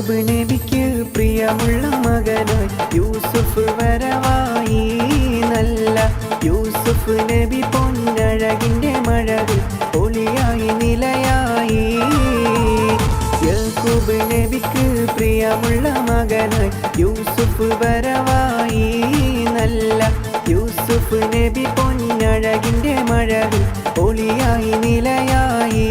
യാക്കൂബ് നബിക്ക് പ്രിയമുള്ള മകനായി യൂസുഫ് വരവായി. നല്ല യൂസുഫ് നബി പൊന്നഴകിൻ്റെ മഴവിൽ ഒളിയായി നിലയായി. യാക്കൂബ് നബിക്ക് പ്രിയമുള്ള മകനായി യൂസുഫ് വരവായി. നല്ല യൂസുഫ് നബി പൊന്നഴകിൻ്റെ മഴവിൽ ഒളിയായി നിലയായി.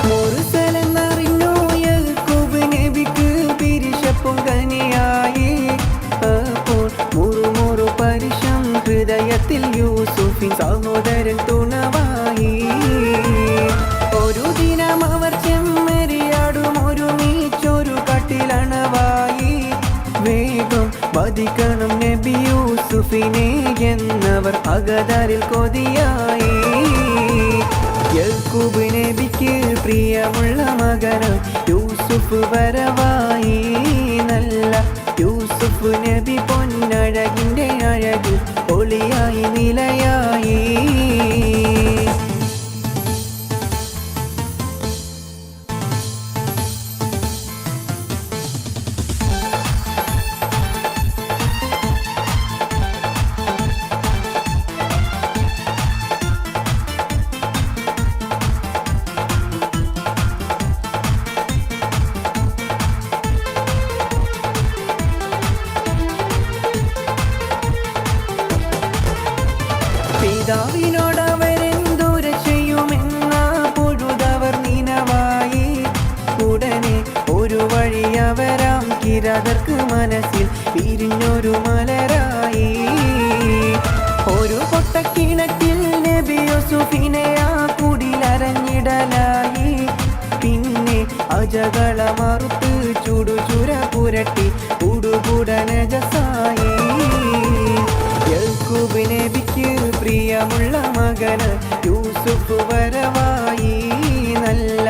മുർസലെന്നറിഞ്ഞു യാക്കൂബ് നബിക്ക് പിരിശപ്പും കനിയായി. അപ്പോൾ മുറുമുറു പരിശം ഹൃദയത്തിൽ യൂസുഫിൻ സഹോദരൻ തുണവായി. ഒരു ദിനം അവർ ചെമ്മരിയാടും ഒരുമിച്ചൊരു കട്ടിലണവായി. വേഗം വധിക്കണം നബി യൂസുഫിനെ എന്നവർ അകതാരിൽ കൊതിയായി. യാക്കൂബ് നബിക്ക് പ്രിയമുള്ള മകനായി യൂസുഫ് വരവായി. നല്ല യൂസുഫ് നബി പൊന്നഴകിൻ്റെ അഴകിൽ ഒളിയായി നിലയായി. പിതാവിനോടവരെന്തുര ചെയ്യുമെന്ന പൊഴുതവർ നിനവായി. ഉടനെ ഒരു വഴിയവരാം കിരാതർക്ക് മനസ്സിൽ പിരിഞ്ഞൊരു മലരായി. ഒരു പൊട്ടക്കിണറ്റിൽ നബി യൂസുഫിനെ ആ കുടിലരഞ്ഞിടലായി. പിന്നെ അജകള മറുത്ത് ചുടുചുര പുരട്ടി ഉടുകുടനജസായി. യാക്കൂബ് നബിക്ക് പ്രിയമുള്ള മകനായി യൂസുഫ് വരവായി. നല്ല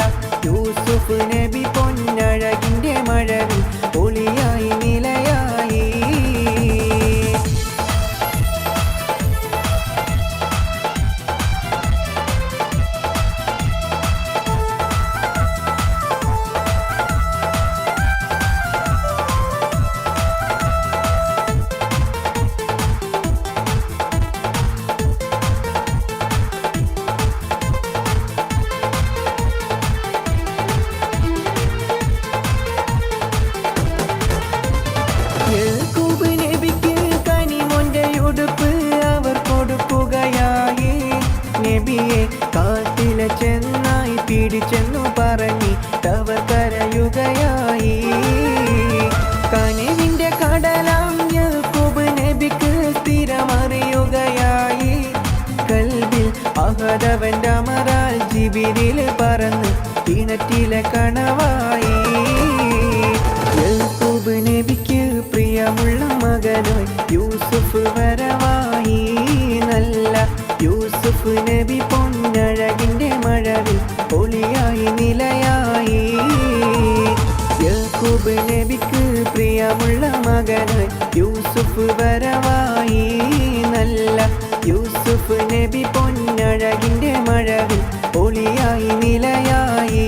യൂസുഫ് നബി പൊന്നഴകിൻ്റെ മഴവിൽ ഒളിയായി നിലയായി. യാക്കൂബ് നബിക്ക് കനിമൊൻ്റെ ഉടുപ്പ് അവർ കൊടുക്കുകയായി. നബിയെ കാട്ടിലെ ചെന്നായി പിടിച്ചെന്നു പറഞ്ഞ് അവർ കരയുകയായി. കനിവിൻ്റെ കടലാം യാക്കൂബ് നബിക്ക് സ്ഥിരമറിയുകയായി. കൽബിൽ അഹദവൻ്റെ അമറാൽ ജിബിരിൽ പറന്ന് കിണറ്റിലെ കണവായി. യാക്കൂബ് നബിക്ക് പ്രിയമുള്ള മകനായി യൂസുഫ് വരവായി. നല്ല യൂസുഫ് നബി പൊന്നഴകിൻ്റെ മഴവിൽ ഒളിയായി നിലയായി. യാക്കൂബ് നബിക്ക് പ്രിയമുള്ള മകനായി യൂസുഫ് വരവായി. നല്ല യൂസുഫ് നബി പൊന്നഴകിൻ്റെ മഴവിൽ ഒളിയായി നിലയായി.